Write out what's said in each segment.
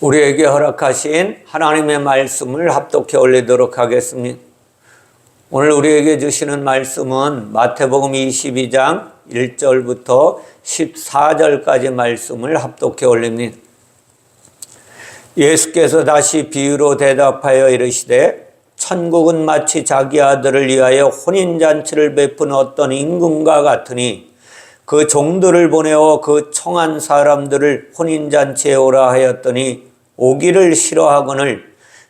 우리에게 허락하신 하나님의 말씀을 합독해 올리도록 하겠습니다. 오늘 우리에게 주시는 말씀은 마태복음 22장 1절부터 14절까지 말씀을 합독해 올립니다. 예수께서 다시 비유로 대답하여 이르시되 천국은 마치 자기 아들을 위하여 혼인잔치를 베푼 어떤 임금과 같으니 그 종들을 보내어 그 청한 사람들을 혼인잔치에 오라 하였더니 오기를 싫어하거늘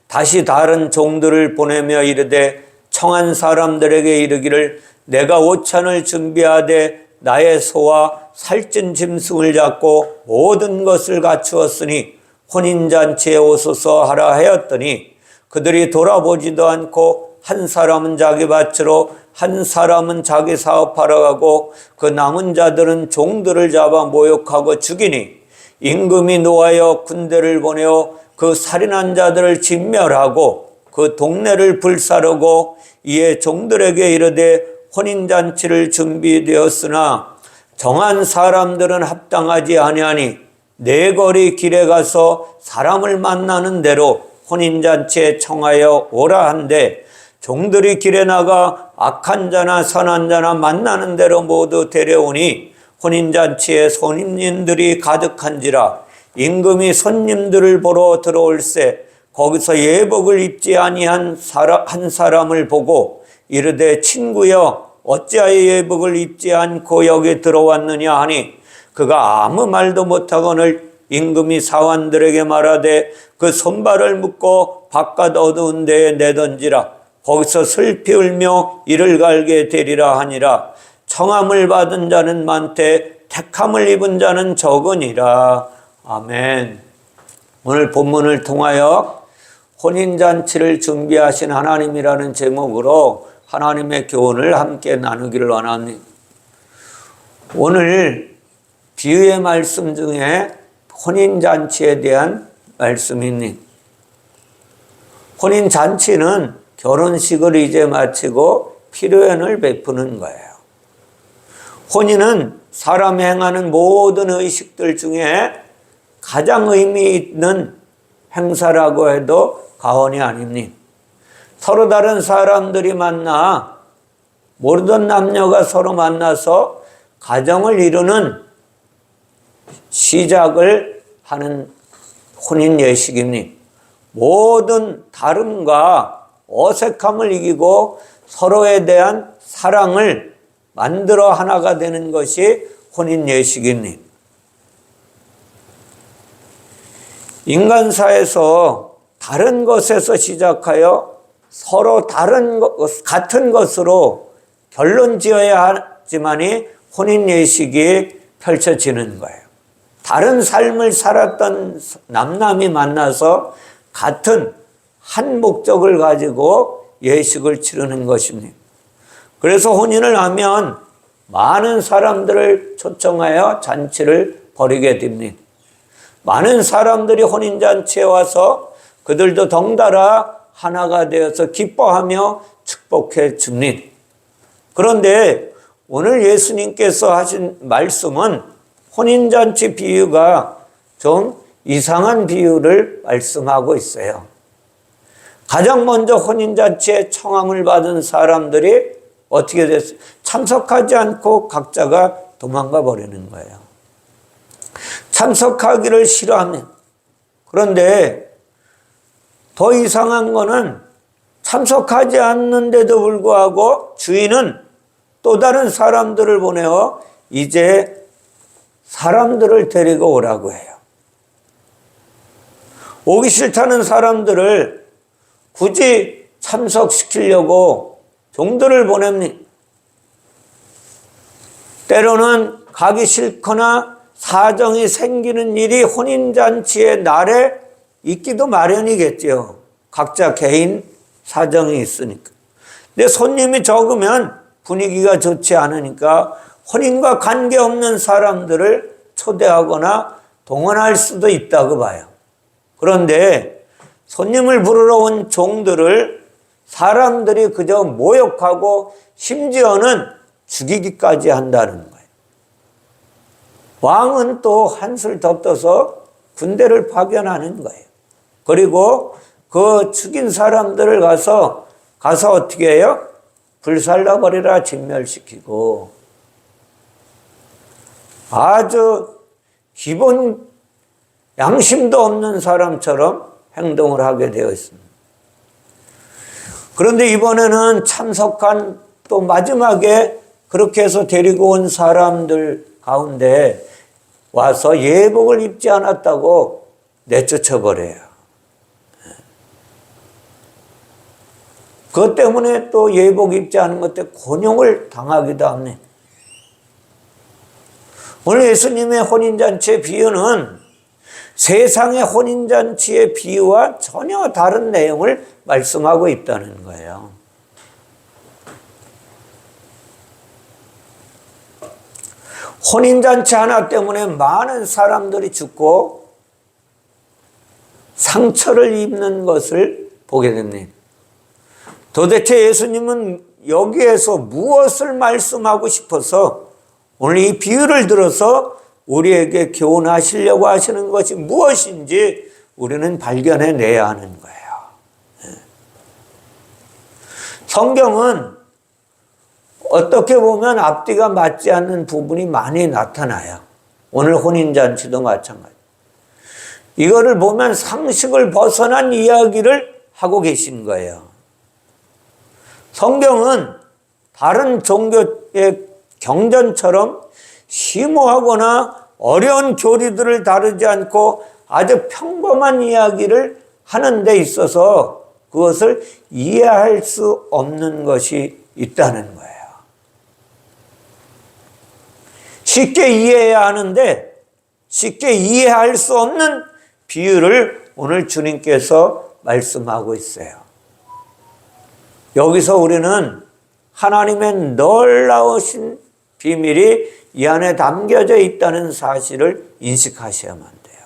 다시 다른 종들을 보내며 이르되 청한 사람들에게 이르기를 내가 오찬을 준비하되 나의 소와 살찐 짐승을 잡고 모든 것을 갖추었으니 혼인잔치에 오소서 하라 하였더니 그들이 돌아보지도 않고 한 사람은 자기 밭으로 한 사람은 자기 사업하러 가고 그 남은 자들은 종들을 잡아 모욕하고 죽이니 임금이 노하여 군대를 보내어 그 살인한 자들을 진멸하고 그 동네를 불사르고 이에 종들에게 이르되 혼인잔치를 준비되었으나 정한 사람들은 합당하지 아니하니 네 거리 길에 가서 사람을 만나는 대로 혼인잔치에 청하여 오라 한데 종들이 길에 나가 악한 자나 선한 자나 만나는 대로 모두 데려오니 혼인잔치에 손님들이 가득한지라 임금이 손님들을 보러 들어올세 거기서 예복을 입지 아니한 한 사람을 보고 이르되 친구여 어찌하여 예복을 입지 않고 여기 들어왔느냐 하니 그가 아무 말도 못하거늘 임금이 사환들에게 말하되 그 손발을 묶고 바깥 어두운 데에 내던지라 거기서 슬피 울며 이를 갈게 되리라 하니라. 청함을 받은 자는 많되 택함을 입은 자는 적으니라. 아멘. 오늘 본문을 통하여 혼인잔치를 준비하신 하나님이라는 제목으로 하나님의 교훈을 함께 나누기를 원합니다. 오늘 비유의 말씀 중에 혼인잔치에 대한 말씀입니다. 혼인잔치는 결혼식을 이제 마치고 피로연을 베푸는 거예요. 혼인은 사람이 행하는 모든 의식들 중에 가장 의미 있는 행사라고 해도 과언이 아닙니다. 서로 다른 사람들이 만나 모르던 남녀가 서로 만나서 가정을 이루는 시작을 하는 혼인 예식입니다. 모든 다름과 어색함을 이기고 서로에 대한 사랑을 만들어 하나가 되는 것이 혼인 예식입니다. 인간사에서 다른 것에서 시작하여 서로 같은 것으로 결론 지어야 하지만이 혼인 예식이 펼쳐지는 거예요. 다른 삶을 살았던 남남이 만나서 같은 한 목적을 가지고 예식을 치르는 것입니다. 그래서 혼인을 하면 많은 사람들을 초청하여 잔치를 벌이게 됩니다. 많은 사람들이 혼인잔치에 와서 그들도 덩달아 하나가 되어서 기뻐하며 축복해 줍니다. 그런데 오늘 예수님께서 하신 말씀은 혼인잔치 비유가 좀 이상한 비유를 말씀하고 있어요. 가장 먼저 혼인잔치에 청함을 받은 사람들이 어떻게 됐어요? 참석하지 않고 각자가 도망가 버리는 거예요. 참석하기를 싫어하면. 그런데 더 이상한 거는 참석하지 않는데도 불구하고 주인은 또 다른 사람들을 보내어 이제 사람들을 데리고 오라고 해요. 오기 싫다는 사람들을 굳이 참석시키려고 종들을 보냅니다. 때로는 가기 싫거나 사정이 생기는 일이 혼인잔치의 날에 있기도 마련이겠죠. 각자 개인 사정이 있으니까. 근데 손님이 적으면 분위기가 좋지 않으니까 혼인과 관계없는 사람들을 초대하거나 동원할 수도 있다고 봐요. 그런데 손님을 부르러 온 종들을 사람들이 그저 모욕하고 심지어는 죽이기까지 한다는 거예요. 왕은 또 한술 더 떠서 군대를 파견하는 거예요. 그리고 그 죽인 사람들을 가서 어떻게 해요? 불살라버리라, 진멸시키고 아주 기본 양심도 없는 사람처럼 행동을 하게 되어 있습니다. 그런데 이번에는 참석한 또 마지막에 그렇게 해서 데리고 온 사람들 가운데 와서 예복을 입지 않았다고 내쫓아버려요. 그것 때문에 또 예복 입지 않은 것 때문에 곤욕을 당하기도 합니다. 오늘 예수님의 혼인잔치의 비유는 세상의 혼인잔치의 비유와 전혀 다른 내용을 말씀하고 있다는 거예요. 혼인잔치 하나 때문에 많은 사람들이 죽고 상처를 입는 것을 보게 됩니다. 도대체 예수님은 여기에서 무엇을 말씀하고 싶어서 오늘 이 비유를 들어서 우리에게 교훈하시려고 하시는 것이 무엇인지 우리는 발견해내야 하는 거예요. 성경은 어떻게 보면 앞뒤가 맞지 않는 부분이 많이 나타나요. 오늘 혼인잔치도 마찬가지. 이거를 보면 상식을 벗어난 이야기를 하고 계신 거예요. 성경은 다른 종교의 경전처럼 심오하거나 어려운 교리들을 다루지 않고 아주 평범한 이야기를 하는 데 있어서 그것을 이해할 수 없는 것이 있다는 거예요. 쉽게 이해해야 하는데 쉽게 이해할 수 없는 비유를 오늘 주님께서 말씀하고 있어요. 여기서 우리는 하나님의 놀라우신 비밀이 이 안에 담겨져 있다는 사실을 인식하셔야만 돼요.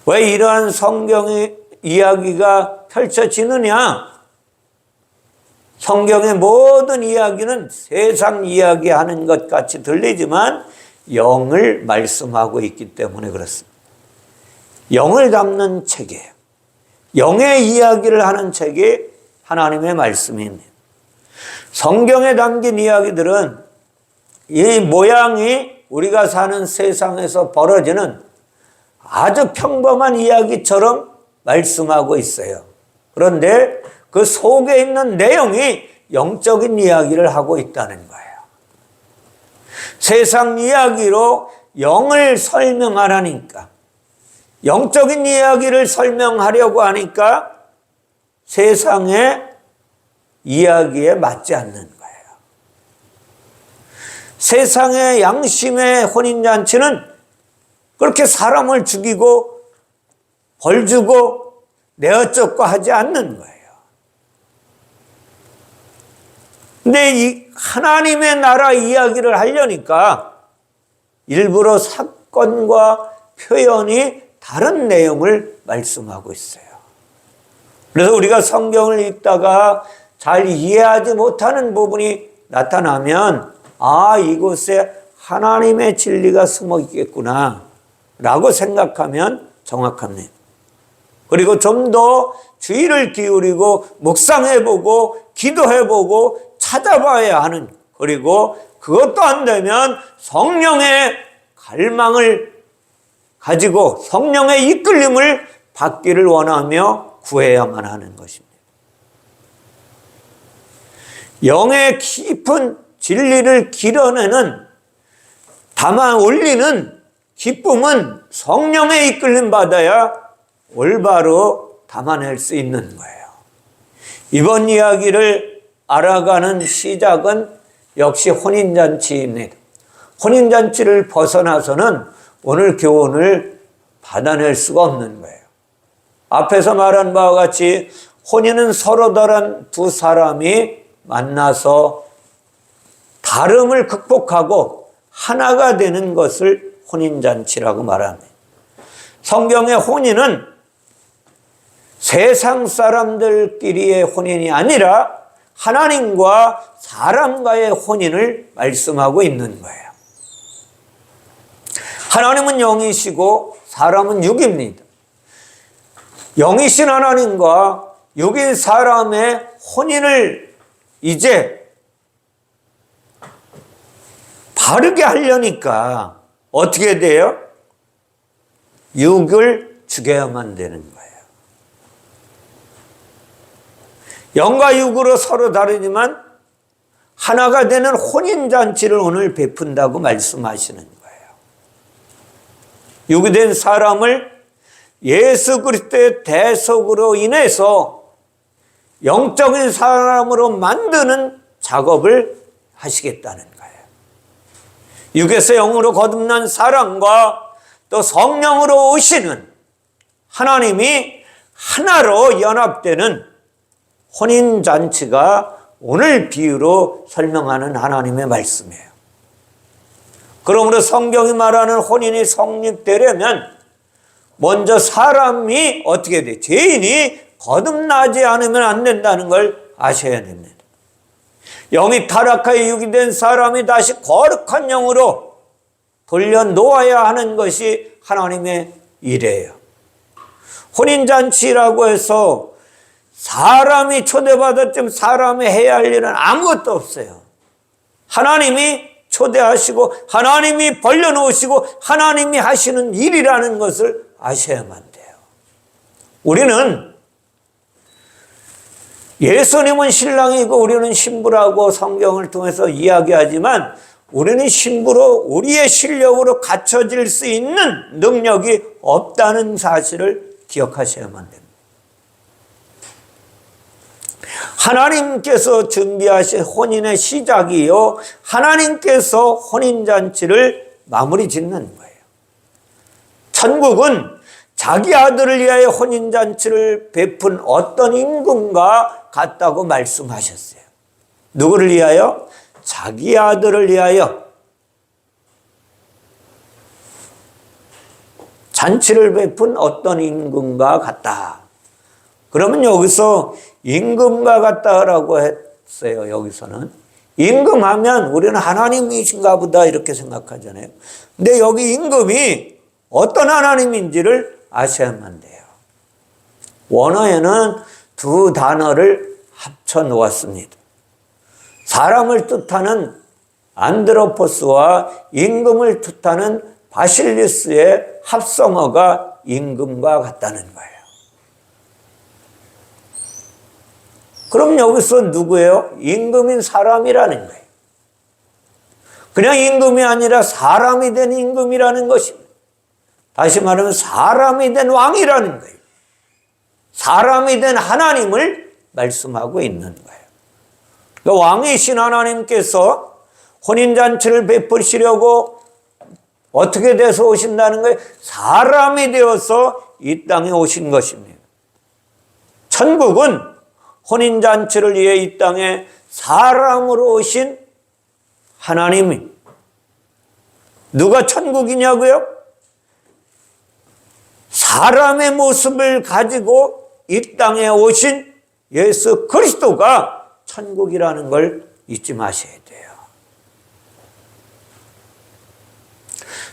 왜 이러한 성경의 이야기가 펼쳐지느냐? 성경의 모든 이야기는 세상 이야기하는 것 같이 들리지만 영을 말씀하고 있기 때문에 그렇습니다. 영을 담는 책이에요. 영의 이야기를 하는 책이 하나님의 말씀입니다. 성경에 담긴 이야기들은 이 모양이 우리가 사는 세상에서 벌어지는 아주 평범한 이야기처럼 말씀하고 있어요. 그런데 그 속에 있는 내용이 영적인 이야기를 하고 있다는 거예요. 세상 이야기로 영을 설명하라니까, 영적인 이야기를 설명하려고 하니까 세상의 이야기에 맞지 않는 거예요. 세상의 양심의 혼인잔치는 그렇게 사람을 죽이고 벌 주고 내어쫓고 하지 않는 거예요. 근데 이 하나님의 나라 이야기를 하려니까 일부러 사건과 표현이 다른 내용을 말씀하고 있어요. 그래서 우리가 성경을 읽다가 잘 이해하지 못하는 부분이 나타나면 이곳에 하나님의 진리가 숨어 있겠구나 라고 생각하면 정확합니다. 그리고 좀 더 주의를 기울이고 묵상해보고 기도해보고 찾아봐야 하는, 그리고 그것도 안 되면 성령의 갈망을 가지고 성령의 이끌림을 받기를 원하며 구해야만 하는 것입니다. 영의 깊은 진리를 길어내는, 담아 올리는 기쁨은 성령의 이끌림 받아야 올바로 담아낼 수 있는 거예요. 이번 이야기를 알아가는 시작은 역시 혼인잔치입니다. 혼인잔치를 벗어나서는 오늘 교훈을 받아낼 수가 없는 거예요. 앞에서 말한 바와 같이 혼인은 서로 다른 두 사람이 만나서 다름을 극복하고 하나가 되는 것을 혼인잔치라고 말합니다. 성경의 혼인은 세상 사람들끼리의 혼인이 아니라 하나님과 사람과의 혼인을 말씀하고 있는 거예요. 하나님은 영이시고 사람은 육입니다. 영이신 하나님과 육인 사람의 혼인을 이제 바르게 하려니까 어떻게 돼요? 육을 죽여야만 되는 거예요. 영과 육으로 서로 다르지만 하나가 되는 혼인잔치를 오늘 베푼다고 말씀하시는 거예요. 육이 된 사람을 예수 그리스도의 대속으로 인해서 영적인 사람으로 만드는 작업을 하시겠다는 거예요. 육에서 영으로 거듭난 사람과 또 성령으로 오시는 하나님이 하나로 연합되는 혼인잔치가 오늘 비유로 설명하는 하나님의 말씀이에요. 그러므로 성경이 말하는 혼인이 성립되려면 먼저 사람이 어떻게 돼? 죄인이 거듭나지 않으면 안 된다는 걸 아셔야 됩니다. 영이 타락하여 육이 된 사람이 다시 거룩한 영으로 돌려놓아야 하는 것이 하나님의 일이에요. 혼인잔치라고 해서 사람이 초대받았지만 사람이 해야 할 일은 아무것도 없어요. 하나님이 초대하시고 하나님이 벌려놓으시고 하나님이 하시는 일이라는 것을 아셔야만 돼요. 우리는 예수님은 신랑이고 우리는 신부라고 성경을 통해서 이야기하지만 우리는 신부로 우리의 실력으로 갖춰질 수 있는 능력이 없다는 사실을 기억하셔야만 됩니다. 하나님께서 준비하신 혼인의 시작이요, 하나님께서 혼인잔치를 마무리 짓는 거예요. 천국은 자기 아들을 위하여 혼인잔치를 베푼 어떤 임금과 같다고 말씀하셨어요. 누구를 위하여? 자기 아들을 위하여 잔치를 베푼 어떤 임금과 같다. 그러면 여기서 임금과 같다라고 했어요. 여기서는 임금하면 우리는 하나님이신가 보다 이렇게 생각하잖아요. 근데 여기 임금이 어떤 하나님인지를 아셔야만 돼요. 원어에는 두 단어를 합쳐 놓았습니다. 사람을 뜻하는 안드로포스와 임금을 뜻하는 바실리스의 합성어가 임금과 같다는 거예요. 그럼 여기서 누구예요? 임금인 사람이라는 거예요. 그냥 임금이 아니라 사람이 된 임금이라는 것입니다. 다시 말하면 사람이 된 왕이라는 거예요. 사람이 된 하나님을 말씀하고 있는 거예요. 그러니까 왕이신 하나님께서 혼인잔치를 베푸시려고 어떻게 돼서 오신다는 거예요? 사람이 되어서 이 땅에 오신 것입니다. 천국은 혼인잔치를 위해 이 땅에 사람으로 오신 하나님이 누가 천국이냐고요? 사람의 모습을 가지고 이 땅에 오신 예수 그리스도가 천국이라는 걸 잊지 마셔야 돼요.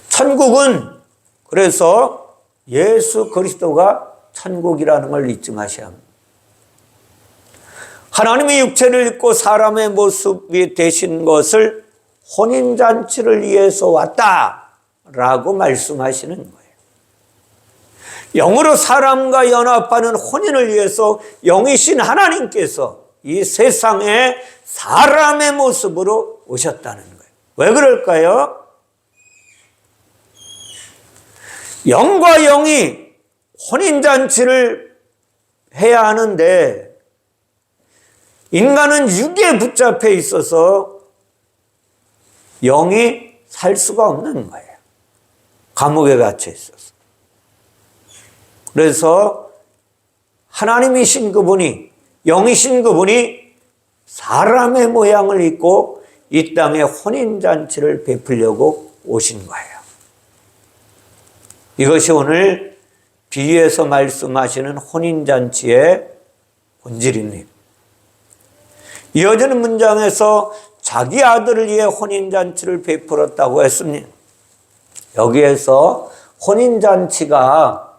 천국은 그래서 예수 그리스도가 천국이라는 걸 잊지 마셔야 합니다. 하나님의 육체를 입고 사람의 모습이 되신 것을 혼인잔치를 위해서 왔다라고 말씀하시는 거예요. 영으로 사람과 연합하는 혼인을 위해서 영이신 하나님께서 이 세상에 사람의 모습으로 오셨다는 거예요. 왜 그럴까요? 영과 영이 혼인잔치를 해야 하는데 인간은 육에 붙잡혀 있어서 영이 살 수가 없는 거예요. 감옥에 갇혀 있어서. 그래서 하나님이신 그분이, 영이신 그분이 사람의 모양을 입고 이 땅에 혼인잔치를 베풀려고 오신 거예요. 이것이 오늘 비유에서 말씀하시는 혼인잔치의 본질입니다. 이어지는 문장에서 자기 아들을 위해 혼인잔치를 베풀었다고 했습니다. 여기에서 혼인잔치가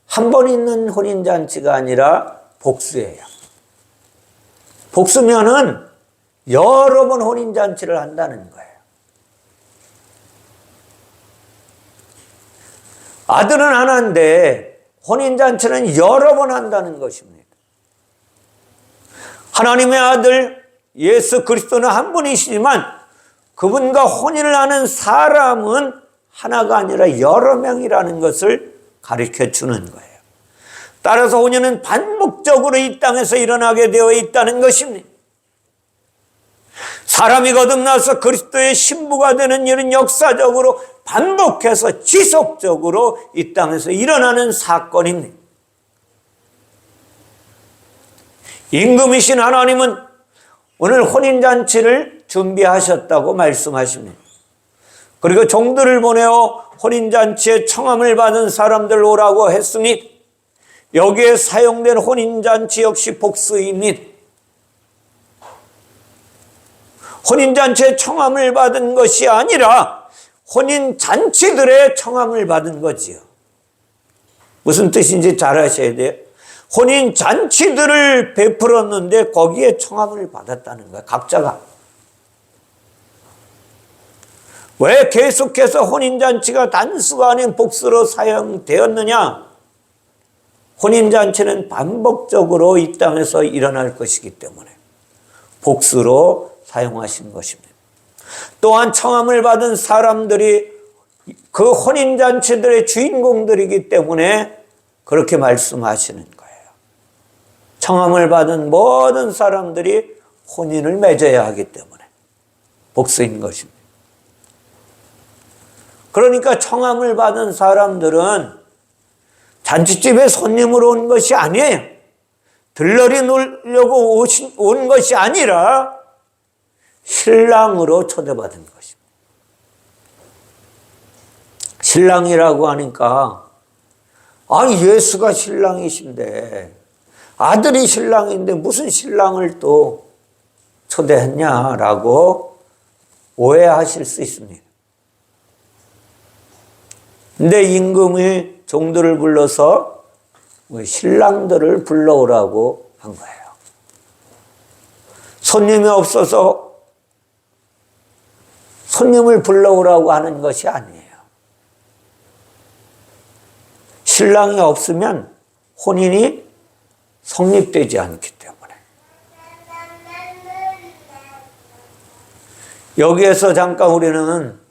한 번 있는 혼인잔치가 아니라 복수예요. 복수면은 여러 번 혼인잔치를 한다는 거예요. 아들은 하나인데 혼인잔치는 여러 번 한다는 것입니다. 하나님의 아들 예수 그리스도는 한 분이시지만 그분과 혼인을 하는 사람은 하나가 아니라 여러 명이라는 것을 가르쳐 주는 거예요. 따라서 혼인은 반복적으로 이 땅에서 일어나게 되어 있다는 것입니다. 사람이 거듭나서 그리스도의 신부가 되는 일은 역사적으로 반복해서 지속적으로 이 땅에서 일어나는 사건입니다. 임금이신 하나님은 오늘 혼인잔치를 준비하셨다고 말씀하십니다. 그리고 종들을 보내어 혼인잔치에 청함을 받은 사람들 오라고 했으니 여기에 사용된 혼인잔치 역시 복수입니다. 혼인잔치에 청함을 받은 것이 아니라 혼인잔치들의 청함을 받은 거지요. 무슨 뜻인지 잘 아셔야 돼요. 혼인잔치들을 베풀었는데 거기에 청함을 받았다는 거예요. 각자가. 왜 계속해서 혼인잔치가 단수가 아닌 복수로 사용되었느냐? 혼인잔치는 반복적으로 이 땅에서 일어날 것이기 때문에 복수로 사용하신 것입니다. 또한 청함을 받은 사람들이 그 혼인잔치들의 주인공들이기 때문에 그렇게 말씀하시는 거예요. 청함을 받은 모든 사람들이 혼인을 맺어야 하기 때문에 복수인 것입니다. 그러니까 청함을 받은 사람들은 잔치집에 손님으로 온 것이 아니에요. 들러리 놀려고 온 것이 아니라 신랑으로 초대받은 것입니다. 신랑이라고 하니까 예수가 신랑이신데 아들이 신랑인데 무슨 신랑을 또 초대했냐라고 오해하실 수 있습니다. 근데 임금이 종들을 불러서 신랑들을 불러오라고 한 거예요. 손님이 없어서 손님을 불러오라고 하는 것이 아니에요. 신랑이 없으면 혼인이 성립되지 않기 때문에. 여기에서 잠깐 우리는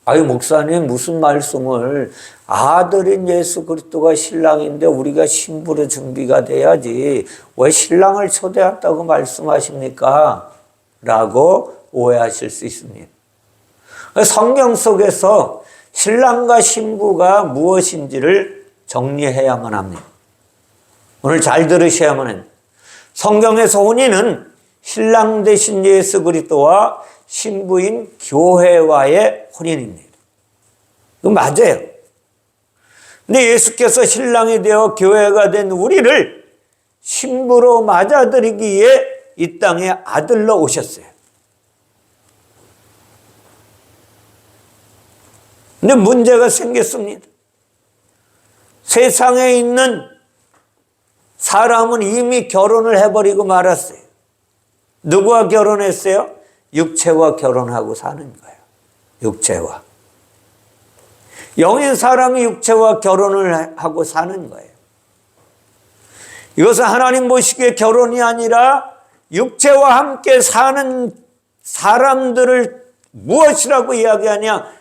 목사님 무슨 말씀을 아들인 예수 그리스도가 신랑인데 우리가 신부로 준비가 돼야지 왜 신랑을 초대했다고 말씀하십니까? 라고 오해하실 수 있습니다. 성경 속에서 신랑과 신부가 무엇인지를 정리해야만 합니다. 오늘 잘 들으셔야만 합니다. 성경에서 혼인은 신랑 되신 예수 그리스도와 신부인 교회와의 혼인입니다. 그건 맞아요. 근데 예수께서 신랑이 되어 교회가 된 우리를 신부로 맞아들이기에 이 땅에 아들로 오셨어요. 근데 문제가 생겼습니다. 세상에 있는 사람은 이미 결혼을 해버리고 말았어요. 누구와 결혼했어요? 육체와 결혼하고 사는 거예요. 육체와. 영인 사람이 육체와 결혼을 하고 사는 거예요. 이것은 하나님 보시기에 결혼이 아니라 육체와 함께 사는 사람들을 무엇이라고 이야기하냐?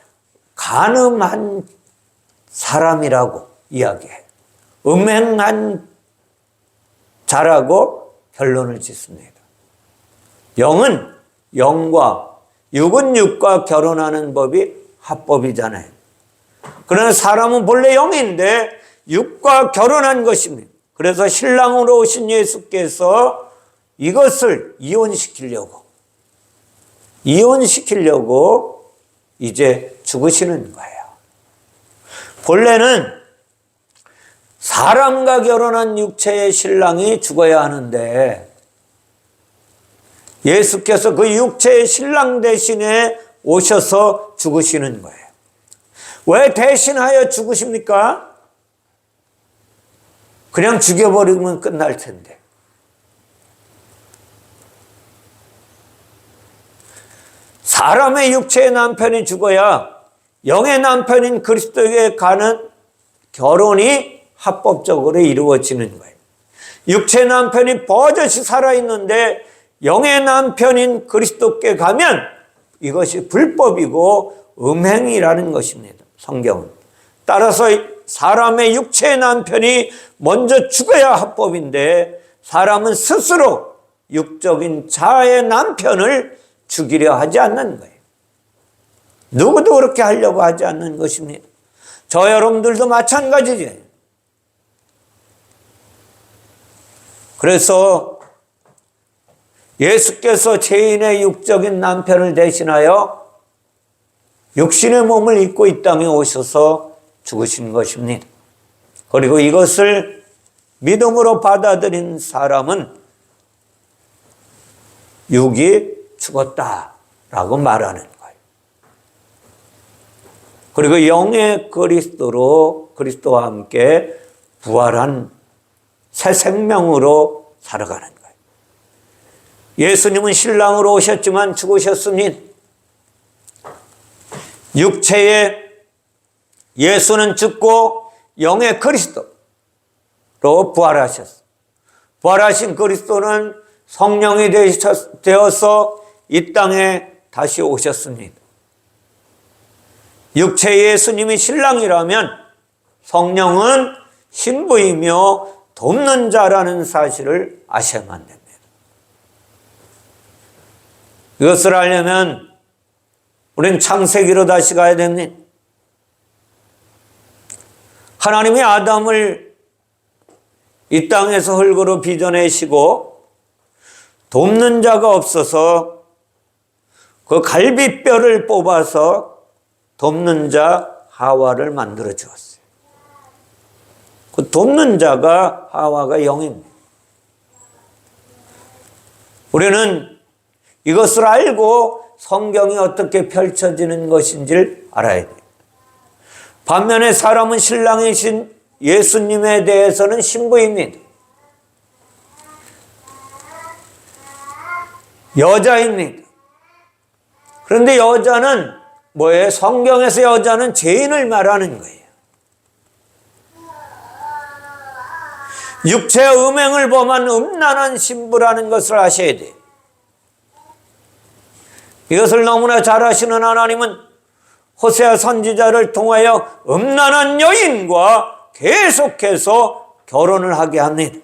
간음한 사람이라고 이야기해요. 음행한 자라고 결론을 짓습니다. 영은 영과 육은 육과 결혼하는 법이 합법이잖아요. 그러나 사람은 본래 영인데 육과 결혼한 것입니다. 그래서 신랑으로 오신 예수께서 이것을 이혼시키려고 이제 죽으시는 거예요. 본래는 사람과 결혼한 육체의 신랑이 죽어야 하는데 예수께서 그 육체의 신랑 대신에 오셔서 죽으시는 거예요. 왜 대신하여 죽으십니까? 그냥 죽여버리면 끝날 텐데. 사람의 육체의 남편이 죽어야 영의 남편인 그리스도에게 가는 결혼이 합법적으로 이루어지는 거예요. 육체의 남편이 버젓이 살아있는데 영의 남편인 그리스도께 가면 이것이 불법이고 음행이라는 것입니다. 성경은. 따라서 사람의 육체의 남편이 먼저 죽어야 합법인데 사람은 스스로 육적인 자아의 남편을 죽이려 하지 않는 거예요. 누구도 그렇게 하려고 하지 않는 것입니다. 저 여러분들도 마찬가지죠. 그래서 예수께서 죄인의 육적인 남편을 대신하여 육신의 몸을 입고 이 땅에 오셔서 죽으신 것입니다. 그리고 이것을 믿음으로 받아들인 사람은 육이 죽었다라고 말하는 거예요. 그리고 영의 그리스도와 함께 부활한 새 생명으로 살아가는 거예요. 예수님은 신랑으로 오셨지만 죽으셨습니다. 육체의 예수는 죽고 영의 그리스도로 부활하셨어요. 부활하신 그리스도는 성령이 되어서 이 땅에 다시 오셨습니다. 육체의 예수님이 신랑이라면 성령은 신부이며 돕는 자라는 사실을 아셔야만 됩니다. 이것을 알려면 우리는 창세기로 다시 가야 됩니다. 하나님이 아담을 이 땅에서 흙으로 빚어내시고 돕는 자가 없어서 그 갈비뼈를 뽑아서 돕는 자 하와를 만들어 주었어요. 그 돕는 자가 하와가 영입니다. 우리는 이것을 알고 성경이 어떻게 펼쳐지는 것인지를 알아야 돼요. 반면에 사람은 신랑이신 예수님에 대해서는 신부입니다. 여자입니다. 그런데 여자는 뭐예요? 성경에서 여자는 죄인을 말하는 거예요. 육체의 음행을 범한 음란한 신부라는 것을 아셔야 돼요. 이것을 너무나 잘 아시는 하나님은 호세아 선지자를 통하여 음란한 여인과 계속해서 결혼을 하게 합니다.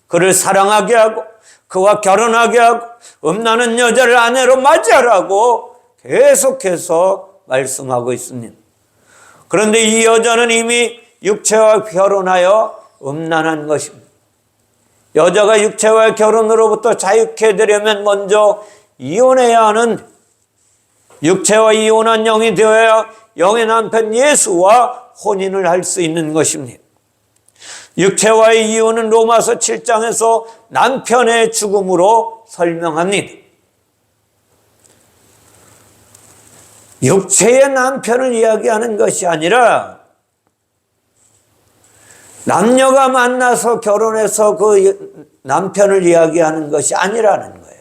그를 사랑하게 하고 그와 결혼하게 하고 음란한 여자를 아내로 맞이하라고 계속해서 말씀하고 있습니다. 그런데 이 여자는 이미 육체와 결혼하여 음란한 것입니다. 여자가 육체와 결혼으로부터 자유케 되려면 먼저 이혼해야 하는, 육체와 이혼한 영이 되어야 영의 남편 예수와 혼인을 할 수 있는 것입니다. 육체와의 이혼은 로마서 7장에서 남편의 죽음으로 설명합니다. 육체의 남편을 이야기하는 것이 아니라 남녀가 만나서 결혼해서 그 남편을 이야기하는 것이 아니라는 거예요.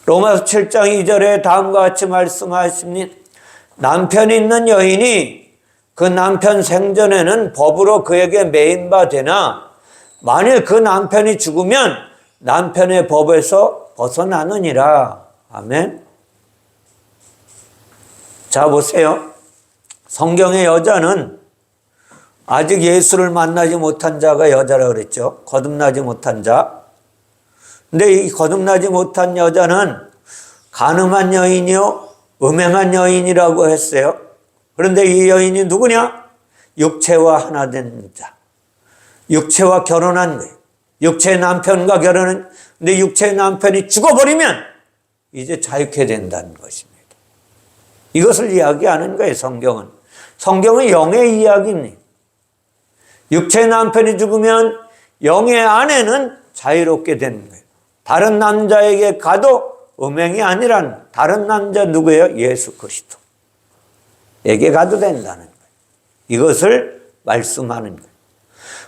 로마서 7장 2절에 다음과 같이 말씀하십니다. 남편이 있는 여인이 그 남편 생전에는 법으로 그에게 매인바 되나 만일 그 남편이 죽으면 남편의 법에서 벗어나느니라. 아멘. 자, 보세요. 성경의 여자는 아직 예수를 만나지 못한 자가 여자라 그랬죠. 거듭나지 못한 자. 근데 이 거듭나지 못한 여자는 간음한 여인이요, 음행한 여인이라고 했어요. 그런데 이 여인이 누구냐? 육체와 하나 된 자. 육체와 결혼한 거예요. 육체의 남편과 결혼은, 근데 육체의 남편이 죽어버리면 이제 자유케 된다는 것입니다. 이것을 이야기하는 거예요, 성경은. 성경은 영의 이야기입니다. 육체의 남편이 죽으면 영의 아내는 자유롭게 되는 거예요. 다른 남자에게 가도 음행이 아니란, 다른 남자 누구예요? 예수 그리스도. 에게 가도 된다는 거예요. 이것을 말씀하는 거예요.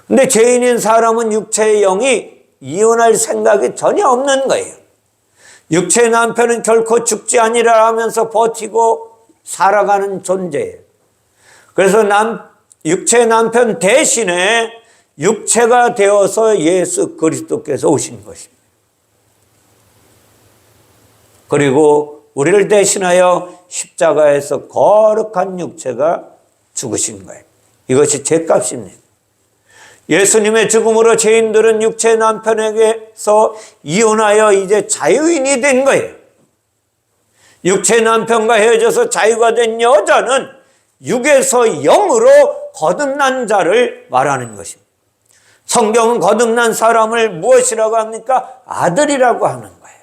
근데 죄인인 사람은 육체의 영이 이혼할 생각이 전혀 없는 거예요. 육체의 남편은 결코 죽지 아니라 하면서 버티고 살아가는 존재예요. 그래서 육체의 남편 대신에 육체가 되어서 예수 그리스도께서 오신 것입니다. 그리고 우리를 대신하여 십자가에서 거룩한 육체가 죽으신 거예요. 이것이 죄값입니다. 예수님의 죽음으로 죄인들은 육체의 남편에게서 이혼하여 이제 자유인이 된 거예요. 육체의 남편과 헤어져서 자유가 된 여자는 육에서 영으로 거듭난 자를 말하는 것입니다. 성경은 거듭난 사람을 무엇이라고 합니까? 아들이라고 하는 거예요.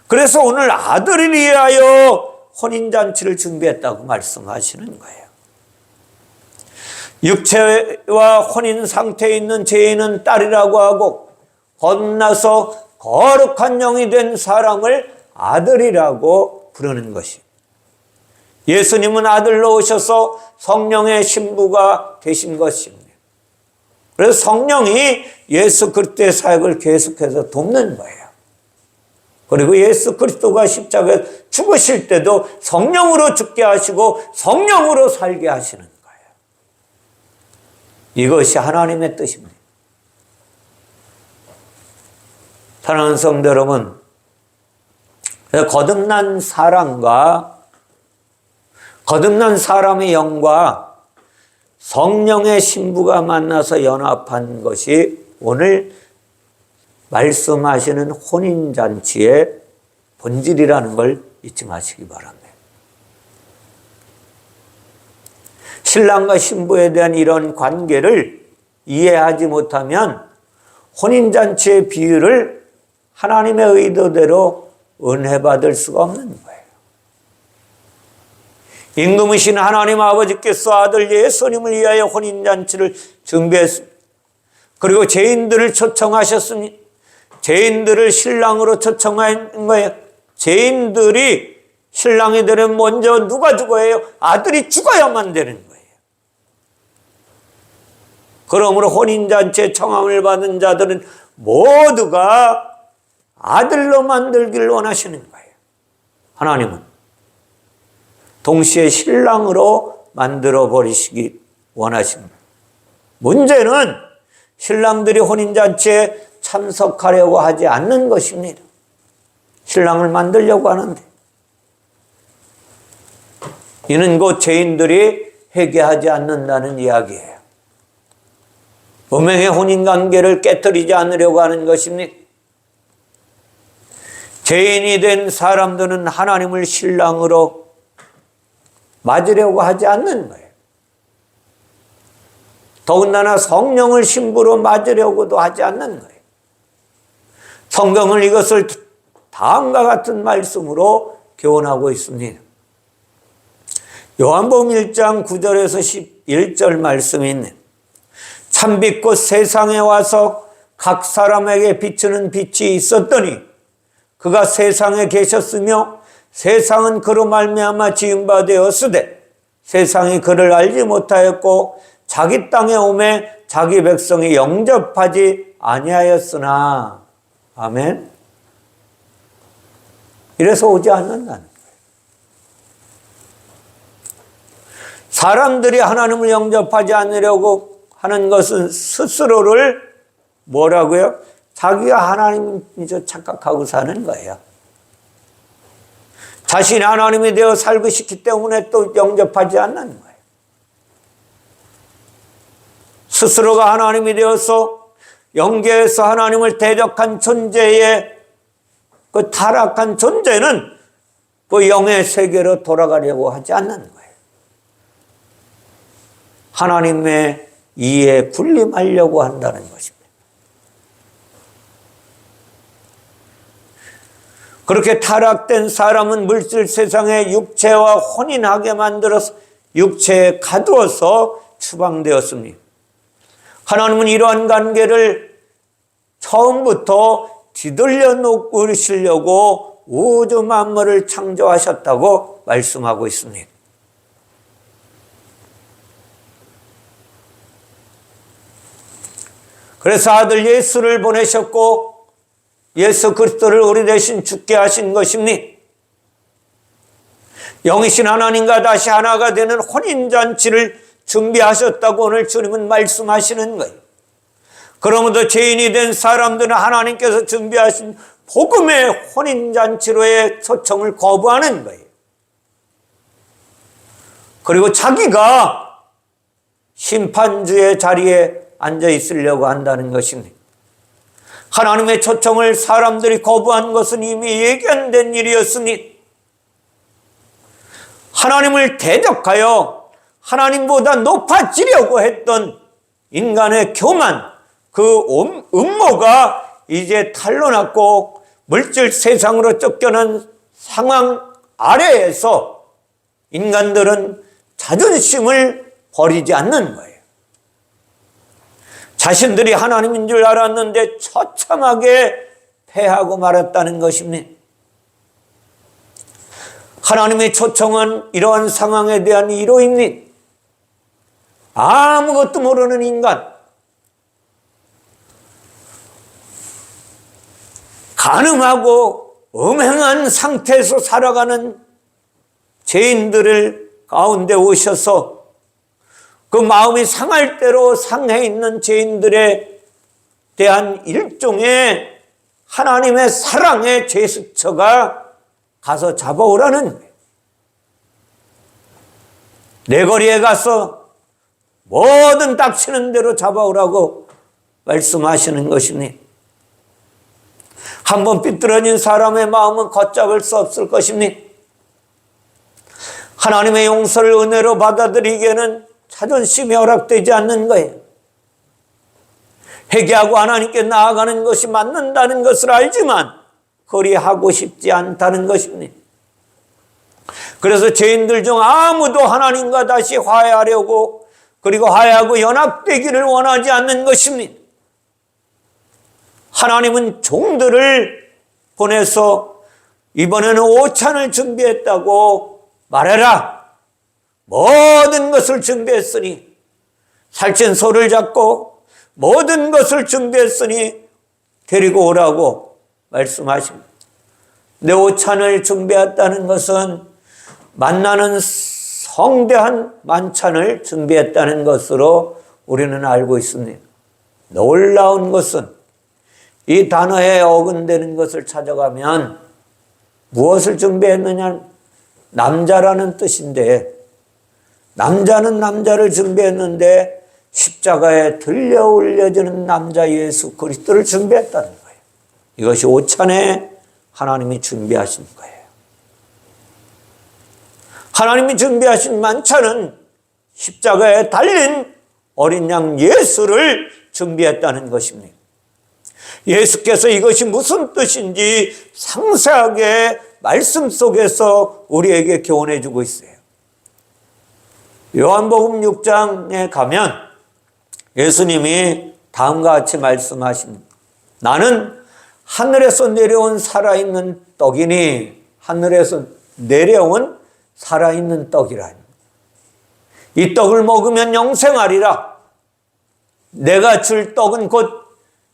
그래서 오늘 아들을 위하여 혼인잔치를 준비했다고 말씀하시는 거예요. 육체와 혼인 상태에 있는 죄인은 딸이라고 하고 거듭나서 거룩한 영이 된 사람을 아들이라고 부르는 것입니다. 예수님은 아들로 오셔서 성령의 신부가 되신 것입니다. 그래서 성령이 예수 그리스도의 사역을 계속해서 돕는 거예요. 그리고 예수 그리스도가 십자가에 죽으실 때도 성령으로 죽게 하시고 성령으로 살게 하시는 거예요. 이것이 하나님의 뜻입니다. 사랑하는 성도 여러분, 거듭난 사람과 거듭난 사람의 영과 성령의 신부가 만나서 연합한 것이 오늘 말씀하시는 혼인잔치의 본질이라는 걸 잊지 마시기 바랍니다. 신랑과 신부에 대한 이런 관계를 이해하지 못하면 혼인잔치의 비유를 하나님의 의도대로 은혜받을 수가 없는 거예요. 임금이신 하나님 아버지께서 아들 예수님을 위하여 혼인잔치를 준비했습니다. 그리고 죄인들을 초청하셨습니다. 죄인들을 신랑으로 초청한 거예요. 죄인들이 신랑이 되면 먼저 누가 죽어야 해요? 아들이 죽어야만 되는 거예요. 그러므로 혼인잔치에 청함을 받은 자들은 모두가 아들로 만들기를 원하시는 거예요. 하나님은 동시에 신랑으로 만들어 버리시기 원하십니다. 문제는 신랑들이 혼인잔치에 참석하려고 하지 않는 것입니다. 신랑을 만들려고 하는데 이는 곧 죄인들이 회개하지 않는다는 이야기예요. 음행의 혼인관계를 깨뜨리지 않으려고 하는 것입니다. 죄인이 된 사람들은 하나님을 신랑으로 맞으려고 하지 않는 거예요. 더군다나 성령을 신부로 맞으려고도 하지 않는 거예요. 성경은 이것을 다음과 같은 말씀으로 교훈하고 있습니다. 요한복음 1장 9절에서 11절 말씀이 있네요. 참빛 곧 세상에 와서 각 사람에게 비추는 빛이 있었더니 그가 세상에 계셨으며 세상은 그로 말미암아 지은 바 되었으되 세상이 그를 알지 못하였고 자기 땅에 오매 자기 백성이 영접하지 아니하였으나. 아멘. 이래서 오지 않는다는 거예요. 사람들이 하나님을 영접하지 않으려고 하는 것은 스스로를 뭐라고요? 자기가 하나님이죠 착각하고 사는 거예요. 자신이 하나님이 되어 살고 싶기 때문에 또 영접하지 않는 거예요. 스스로가 하나님이 되어서 영계에서 하나님을 대적한 존재의 그 타락한 존재는 그 영의 세계로 돌아가려고 하지 않는 거예요. 하나님의 이에 군림하려고 한다는 것입니다. 그렇게 타락된 사람은 물질 세상에 육체와 혼인하게 만들어서 육체에 가두어서 추방되었습니다. 하나님은 이러한 관계를 처음부터 뒤돌려 놓으시려고 우주 만물을 창조하셨다고 말씀하고 있습니다. 그래서 아들 예수를 보내셨고 예수 그리스도를 우리 대신 죽게 하신 것입니다. 영이신 하나님과 다시 하나가 되는 혼인잔치를 준비하셨다고 오늘 주님은 말씀하시는 거예요. 그러므로 죄인이 된 사람들은 하나님께서 준비하신 복음의 혼인잔치로의 초청을 거부하는 거예요. 그리고 자기가 심판주의 자리에 앉아 있으려고 한다는 것입니다. 하나님의 초청을 사람들이 거부한 것은 이미 예견된 일이었으니 하나님을 대적하여 하나님보다 높아지려고 했던 인간의 교만, 그 음모가 이제 탄로났고 물질 세상으로 쫓겨난 상황 아래에서 인간들은 자존심을 버리지 않는 거예요. 자신들이 하나님인 줄 알았는데 처참하게 패하고 말았다는 것입니다. 하나님의 초청은 이러한 상황에 대한 위로입니다. 아무것도 모르는 인간, 간음하고 음행한 상태에서 살아가는 죄인들을 가운데 오셔서 그 마음이 상할 대로 상해 있는 죄인들에 대한 일종의 하나님의 사랑의 제스처가 가서 잡아오라는 거예요. 내 거리에 가서 뭐든 닥치는 대로 잡아오라고 말씀하시는 것입니다. 한번 삐뚤어진 사람의 마음은 걷잡을 수 없을 것입니다. 하나님의 용서를 은혜로 받아들이기에는 자존심이 허락되지 않는 거예요. 회개하고 하나님께 나아가는 것이 맞는다는 것을 알지만 그리하고 싶지 않다는 것입니다. 그래서 죄인들 중 아무도 하나님과 다시 화해하려고 그리고 화해하고 연합되기를 원하지 않는 것입니다. 하나님은 종들을 보내서 이번에는 오찬을 준비했다고 말해라. 모든 것을 준비했으니 살찐 소를 잡고 모든 것을 준비했으니 데리고 오라고 말씀하십니다. 내 오찬을 준비했다는 것은 만나는 성대한 만찬을 준비했다는 것으로 우리는 알고 있습니다. 놀라운 것은 이 단어에 어긋되는 것을 찾아가면 무엇을 준비했느냐? 남자라는 뜻인데 남자는 남자를 준비했는데 십자가에 들려 올려지는 남자 예수 그리스도를 준비했다는 거예요. 이것이 오찬에 하나님이 준비하신 거예요. 하나님이 준비하신 만찬은 십자가에 달린 어린 양 예수를 준비했다는 것입니다. 예수께서 이것이 무슨 뜻인지 상세하게 말씀 속에서 우리에게 교훈해 주고 있어요. 요한복음 6장에 가면 예수님이 다음과 같이 말씀하십니다. 나는 하늘에서 내려온 살아있는 떡이니, 하늘에서 내려온 살아있는 떡이라니. 이 떡을 먹으면 영생하리라. 내가 줄 떡은 곧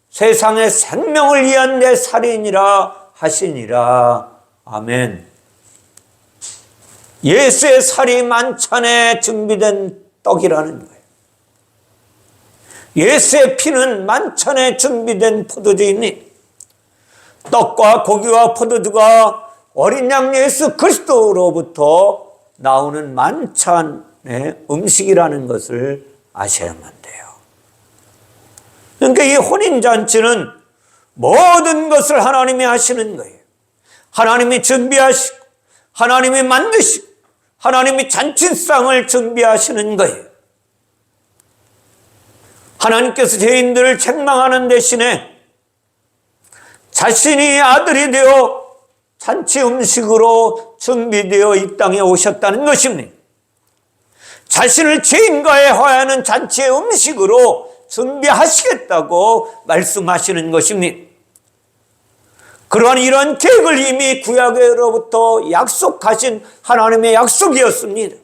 세상의 생명을 위한 내 살이니라 하시니라. 아멘. 예수의 살이 만찬에 준비된 떡이라는 거예요. 예수의 피는 만찬에 준비된 포도주이니 떡과 고기와 포도주가 어린 양 예수 그리스도로부터 나오는 만찬의 음식이라는 것을 아셔야만 돼요. 그러니까 이 혼인잔치는 모든 것을 하나님이 하시는 거예요. 하나님이 준비하시고 하나님이 만드시고 하나님이 잔치상을 준비하시는 거예요. 하나님께서 죄인들을 책망하는 대신에 자신이 아들이 되어 잔치 음식으로 준비되어 이 땅에 오셨다는 것입니다. 자신을 죄인과의 화해하는 잔치의 음식으로 준비하시겠다고 말씀하시는 것입니다. 그러한 이런 계획을 이미 구약으로부터 약속하신 하나님의 약속이었습니다.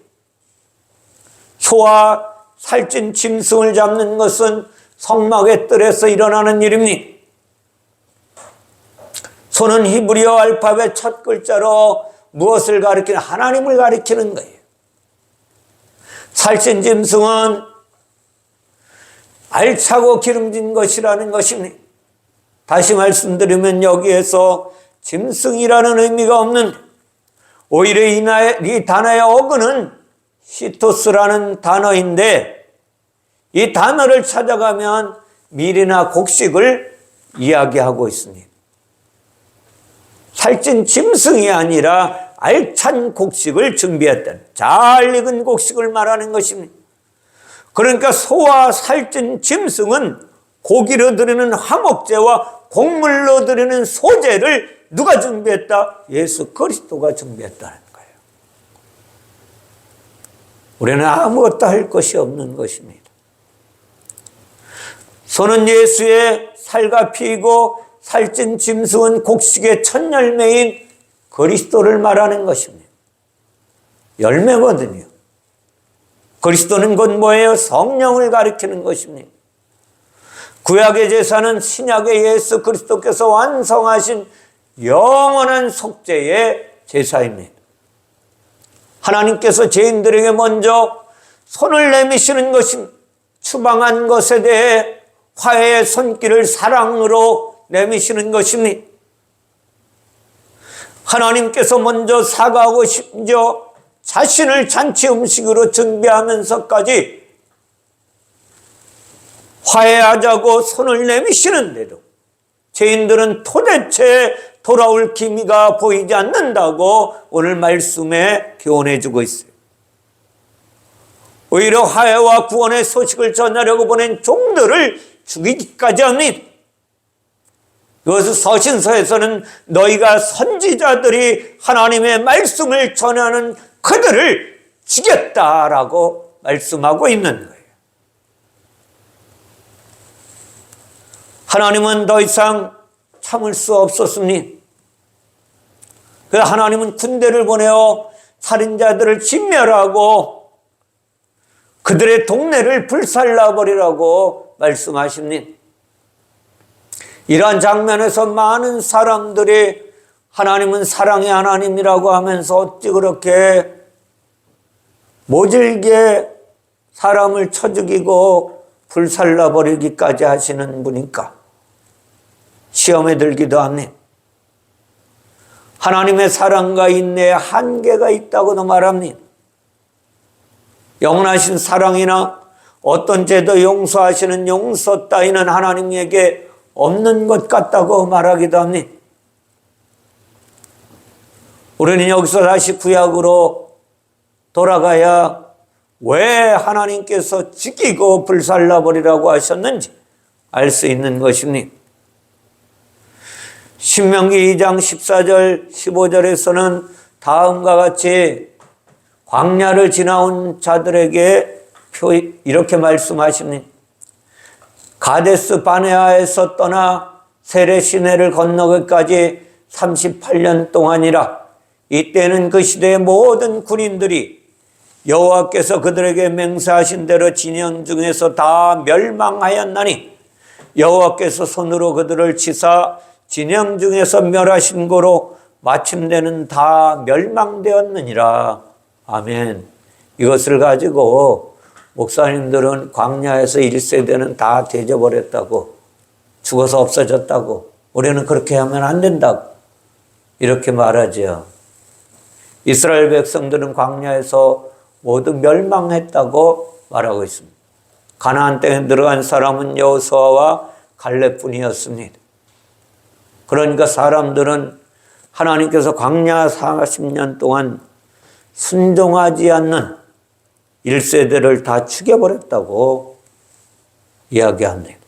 소와 살찐 짐승을 잡는 것은 성막의 뜰에서 일어나는 일입니다. 손은 히브리어 알파벳 첫 글자로 무엇을 가리키는? 하나님을 가리키는 거예요. 살찐 짐승은 알차고 기름진 것이라는 것입니다. 다시 말씀드리면 여기에서 짐승이라는 의미가 없는데 오히려 이 단어의 어근은 시토스라는 단어인데 이 단어를 찾아가면 밀이나 곡식을 이야기하고 있습니다. 살찐 짐승이 아니라 알찬 곡식을 준비했다는, 잘 익은 곡식을 말하는 것입니다. 그러니까 소와 살찐 짐승은 고기로 드리는 화목제와 곡물로 드리는 소제를 누가 준비했다? 예수 그리스도가 준비했다는 거예요. 우리는 아무것도 할 것이 없는 것입니다. 소는 예수의 살과 피이고 살찐 짐승은 곡식의 첫 열매인 그리스도를 말하는 것입니다. 열매거든요. 그리스도는 곧 뭐예요? 성령을 가리키는 것입니다. 구약의 제사는 신약의 예수 그리스도께서 완성하신 영원한 속죄의 제사입니다. 하나님께서 죄인들에게 먼저 손을 내미시는 것입니다. 추방한 것에 대해 화해의 손길을 사랑으로 내미시는 것입니다. 하나님께서 먼저 사과하고 심지어 자신을 잔치 음식으로 준비하면서까지 화해하자고 손을 내미시는데도 죄인들은 도대체 돌아올 기미가 보이지 않는다고 오늘 말씀에 교훈해 주고 있어요. 오히려 화해와 구원의 소식을 전하려고 보낸 종들을 죽이기까지 합니다. 이것을 서신서에서는 너희가 선지자들이 하나님의 말씀을 전하는 그들을 죽였다라고 말씀하고 있는 거예요. 하나님은 더 이상 참을 수 없었습니다. 그래서 하나님은 군대를 보내어 살인자들을 진멸하고 그들의 동네를 불살라버리라고 말씀하십니다. 이러한 장면에서 많은 사람들이 하나님은 사랑의 하나님이라고 하면서 어찌 그렇게 모질게 사람을 쳐 죽이고 불살라버리기까지 하시는 분인가? 시험에 들기도 합니다. 하나님의 사랑과 인내에 한계가 있다고도 말합니다. 영원하신 사랑이나 어떤 죄도 용서하시는 용서 따위는 하나님에게 없는 것 같다고 말하기도 합니다. 우리는 여기서 다시 구약으로 돌아가야 왜 하나님께서 죽이고 불살라버리라고 하셨는지 알 수 있는 것입니다. 신명기 2장 14절 15절에서는 다음과 같이 광야를 지나온 자들에게 이렇게 말씀하십니다. 가데스 바네아에서 떠나 세레 시내를 건너기까지 38년 동안이라. 이때는 그 시대의 모든 군인들이 여호와께서 그들에게 맹세하신 대로 진영 중에서 다 멸망하였나니 여호와께서 손으로 그들을 치사 진영 중에서 멸하신 고로 마침내는 다 멸망되었느니라. 아멘. 이것을 가지고 목사님들은 광야에서 1세대는 다 되져버렸다고, 죽어서 없어졌다고, 우리는 그렇게 하면 안 된다고 이렇게 말하죠. 이스라엘 백성들은 광야에서 모두 멸망했다고 말하고 있습니다. 가나안 땅에 들어간 사람은 여호수아와 갈렙뿐이었습니다. 그러니까 사람들은 하나님께서 광야 40년 동안 순종하지 않는 1세대를 다 죽여버렸다고 이야기합니다.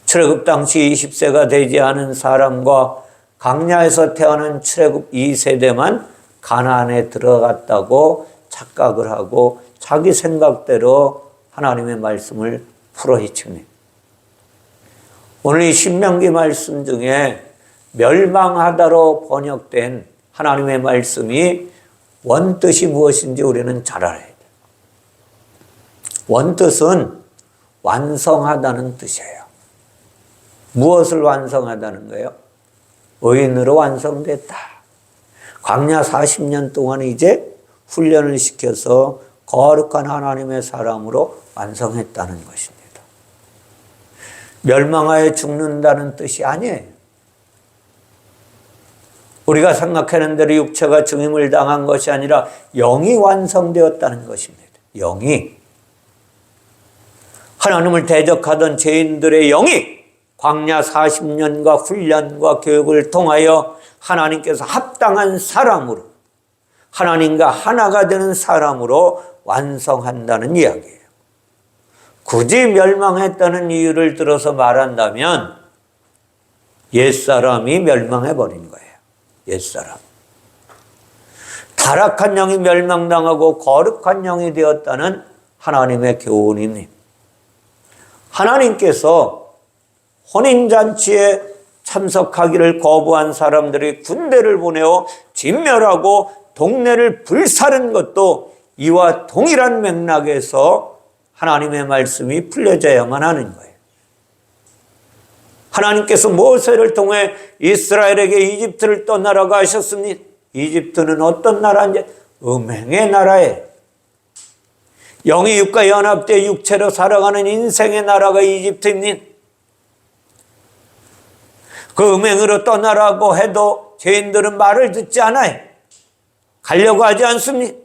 출애굽 당시 20세가 되지 않은 사람과 광야에서 태어난 출애굽 2세대만 가나안에 들어갔다고 착각을 하고 자기 생각대로 하나님의 말씀을 풀어헤칩니다. 오늘 이 신명기 말씀 중에 멸망하다로 번역된 하나님의 말씀이 원뜻이 무엇인지 우리는 잘 알아야 돼요. 원뜻은 완성하다는 뜻이에요. 무엇을 완성하다는 거예요? 의인으로 완성됐다. 광야 40년 동안 이제 훈련을 시켜서 거룩한 하나님의 사람으로 완성했다는 것입니다. 멸망하여 죽는다는 뜻이 아니에요. 우리가 생각하는 대로 육체가 죽임을 당한 것이 아니라 영이 완성되었다는 것입니다. 영이. 하나님을 대적하던 죄인들의 영이 광야 40년과 훈련과 교육을 통하여 하나님께서 합당한 사람으로, 하나님과 하나가 되는 사람으로 완성한다는 이야기예요. 굳이 멸망했다는 이유를 들어서 말한다면 옛사람이 멸망해버린 거예요. 옛사람. 타락한 영이 멸망당하고 거룩한 영이 되었다는 하나님의 교훈입니다. 하나님께서 혼인잔치에 참석하기를 거부한 사람들이 군대를 보내어 진멸하고 동네를 불사른 것도 이와 동일한 맥락에서 하나님의 말씀이 풀려져야만 하는 거예요. 하나님께서 모세를 통해 이스라엘에게 이집트를 떠나라고 하셨습니다. 이집트는 어떤 나라인지? 음행의 나라예요. 영이 육과 연합되어 육체로 살아가는 인생의 나라가 이집트입니다. 그 음행으로 떠나라고 해도 죄인들은 말을 듣지 않아요. 가려고 하지 않습니다.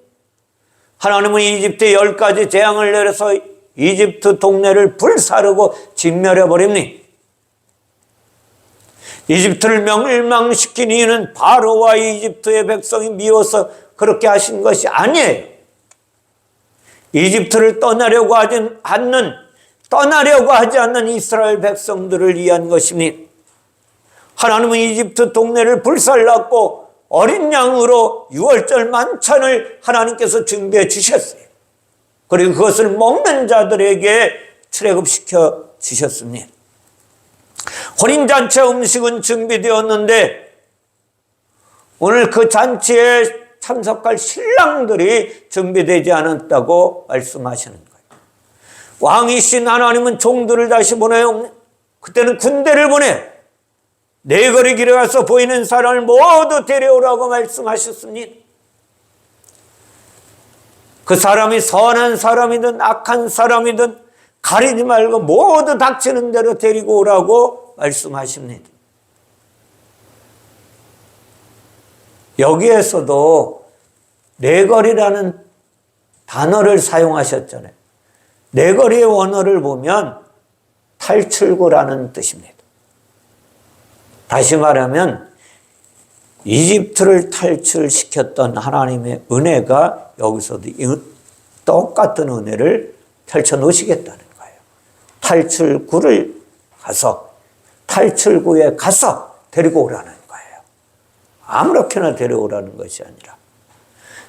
하나님은 이집트에 10가지 재앙을 내려서 이집트 동네를 불사르고 진멸해버립니다. 이집트를 멸망시킨 이유는 바로와 이집트의 백성이 미워서 그렇게 하신 것이 아니에요. 이집트를 떠나려고 하지 않는 이스라엘 백성들을 위한 것입니다. 하나님은 이집트 동네를 불살랐고 어린 양으로 유월절 만찬을 하나님께서 준비해 주셨어요. 그리고 그것을 먹는 자들에게 출애굽시켜 주셨습니다. 혼인잔치 음식은 준비되었는데 오늘 그 잔치에 참석할 신랑들이 준비되지 않았다고 말씀하시는 거예요. 왕이신 하나님은 종들을 다시 보내요. 그때는 군대를 보내요. 네거리 길에 가서 보이는 사람을 모두 데려오라고 말씀하셨습니다. 그 사람이 선한 사람이든 악한 사람이든 가리지 말고 모두 닥치는 대로 데리고 오라고 말씀하십니다. 여기에서도 네거리라는 단어를 사용하셨잖아요. 네거리의 원어를 보면 탈출구라는 뜻입니다. 다시 말하면 이집트를 탈출시켰던 하나님의 은혜가 여기서도 똑같은 은혜를 펼쳐 놓으시겠다는 거예요. 탈출구에 가서 데리고 오라는 거예요. 아무렇게나 데려오라는 것이 아니라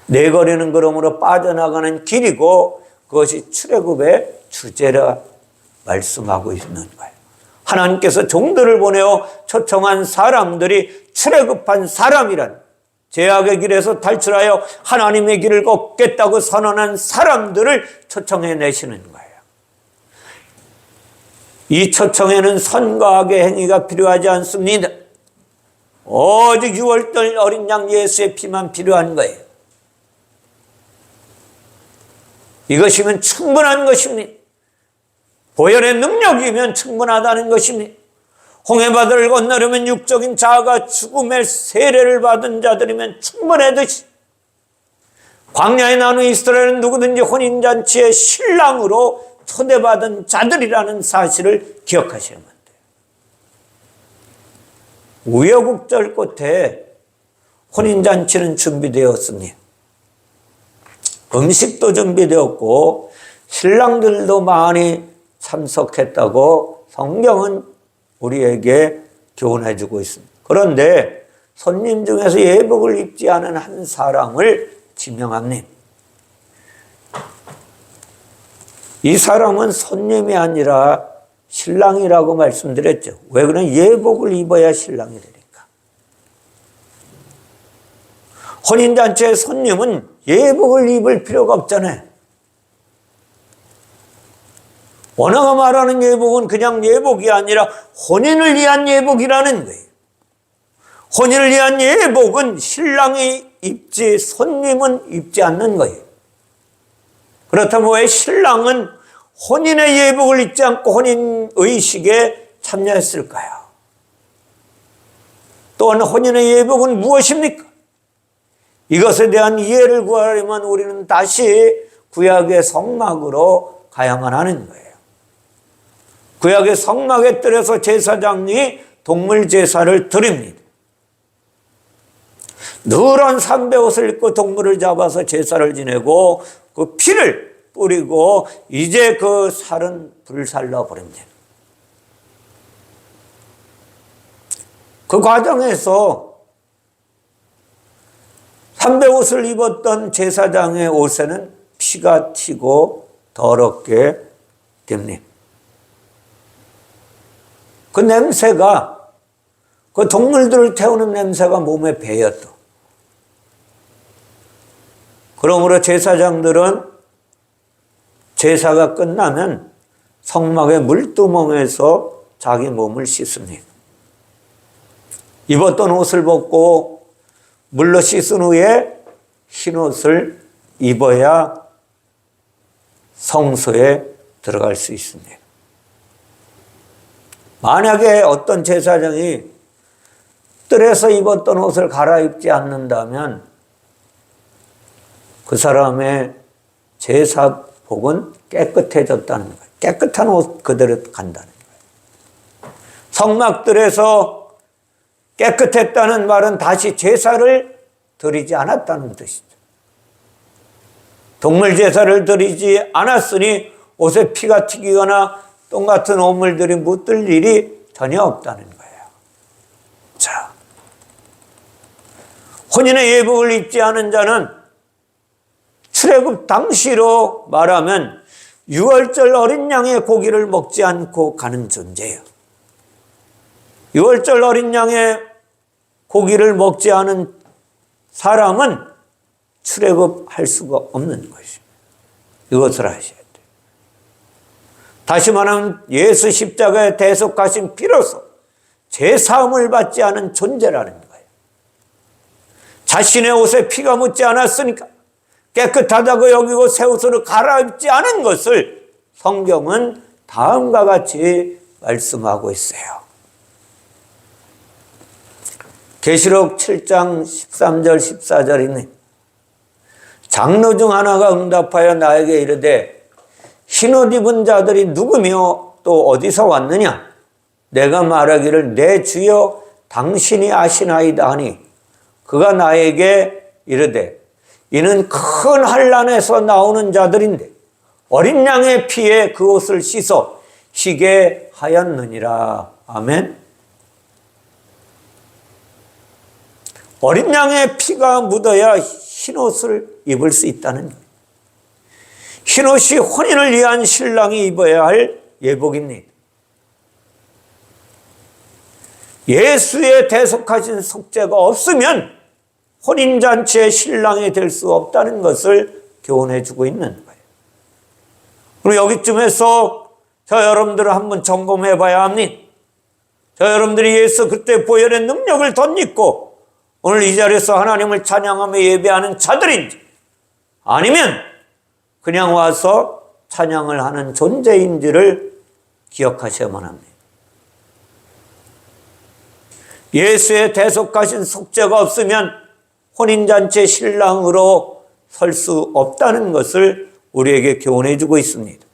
네거리는 그러므로 빠져나가는 길이고 그것이 출애굽의 주제라 말씀하고 있는 거예요. 하나님께서 종들을 보내어 초청한 사람들이 출애굽한 사람이란 죄악의 길에서 탈출하여 하나님의 길을 걷겠다고 선언한 사람들을 초청해 내시는 거예요. 이 초청에는 선과 악의 행위가 필요하지 않습니다. 오직 유월절 어린 양 예수의 피만 필요한 거예요. 이것이면 충분한 것입니다. 보혈의 능력이면 충분하다는 것입니다. 홍해바다를 건너려면 육적인 자아가 죽음의 세례를 받은 자들이면 충분하듯이 광야에 나눈 이스라엘은 누구든지 혼인잔치의 신랑으로 초대받은 자들이라는 사실을 기억하셔야만 돼요. 우여곡절 끝에 혼인잔치는 준비되었으니 음식도 준비되었고 신랑들도 많이 참석했다고 성경은 우리에게 교훈해 주고 있습니다. 그런데 손님 중에서 예복을 입지 않은 한 사람을 지명합니다. 이 사람은 손님이 아니라 신랑이라고 말씀드렸죠. 왜 그러냐? 예복을 입어야 신랑이 되니까. 혼인잔치의 손님은 예복을 입을 필요가 없잖아요. 원어가 말하는 예복은 그냥 예복이 아니라 혼인을 위한 예복이라는 거예요. 혼인을 위한 예복은 신랑이 입지 손님은 입지 않는 거예요. 그렇다면 왜 신랑은 혼인의 예복을 입지 않고 혼인 의식에 참여했을까요? 또한 혼인의 예복은 무엇입니까? 이것에 대한 이해를 구하려면 우리는 다시 구약의 성막으로 가야만 하는 거예요. 구약의 성막에 들여서 제사장이 동물 제사를 드립니다. 누런 삼배옷을 입고 동물을 잡아서 제사를 지내고 그 피를 뿌리고 이제 그 살은 불살라 버립니다. 그 과정에서 삼배옷을 입었던 제사장의 옷에는 피가 튀고 더럽게 됩니다. 그 냄새가, 그 동물들을 태우는 냄새가 몸에 배였다. 그러므로 제사장들은 제사가 끝나면 성막의 물두멍에서 자기 몸을 씻습니다. 입었던 옷을 벗고 물로 씻은 후에 흰 옷을 입어야 성소에 들어갈 수 있습니다. 만약에 어떤 제사장이 뜰에서 입었던 옷을 갈아입지 않는다면 그 사람의 제사복은 깨끗해졌다는 거예요. 깨끗한 옷 그대로 간다는 거예요. 성막들에서 깨끗했다는 말은 다시 제사를 드리지 않았다는 뜻이죠. 동물 제사를 드리지 않았으니 옷에 피가 튀기거나 똥 같은 오물들이 묻을 일이 전혀 없다는 거예요. 자, 혼인의 예복을 입지 않은 자는 출애굽 당시로 말하면 유월절 어린 양의 고기를 먹지 않고 가는 존재예요. 유월절 어린 양의 고기를 먹지 않은 사람은 출애굽할 수가 없는 것입니다. 이것을 아셔야 돼요. 다시 말하면 예수 십자가에 대속하신 피로서 제사함을 받지 않은 존재라는 거예요. 자신의 옷에 피가 묻지 않았으니까 깨끗하다고 여기고 새 옷으로 갈아입지 않은 것을 성경은 다음과 같이 말씀하고 있어요. 계시록 7장 13절 14절이니 장로 중 하나가 응답하여 나에게 이르되 흰옷 입은 자들이 누구며 또 어디서 왔느냐? 내가 말하기를 내 주여 당신이 아시나이다 하니 그가 나에게 이르되 이는 큰 환난에서 나오는 자들인데 어린 양의 피에 그 옷을 씻어 희게 하였느니라. 아멘. 어린 양의 피가 묻어야 흰옷을 입을 수 있다는 거예요. 흰옷이 혼인을 위한 신랑이 입어야 할 예복입니다. 예수의 대속하신 속죄가 없으면 혼인잔치의 신랑이 될 수 없다는 것을 교훈해 주고 있는 거예요. 그리고 여기쯤에서 저 여러분들을 한번 점검해 봐야 합니다. 저 여러분들이 예수 그때 보혈의 능력을 덧입고 오늘 이 자리에서 하나님을 찬양하며 예배하는 자들인지 아니면 그냥 와서 찬양을 하는 존재인지를 기억하셔야만 합니다. 예수의 대속하신 속죄가 없으면 혼인잔치의 신랑으로 설 수 없다는 것을 우리에게 교훈해 주고 있습니다.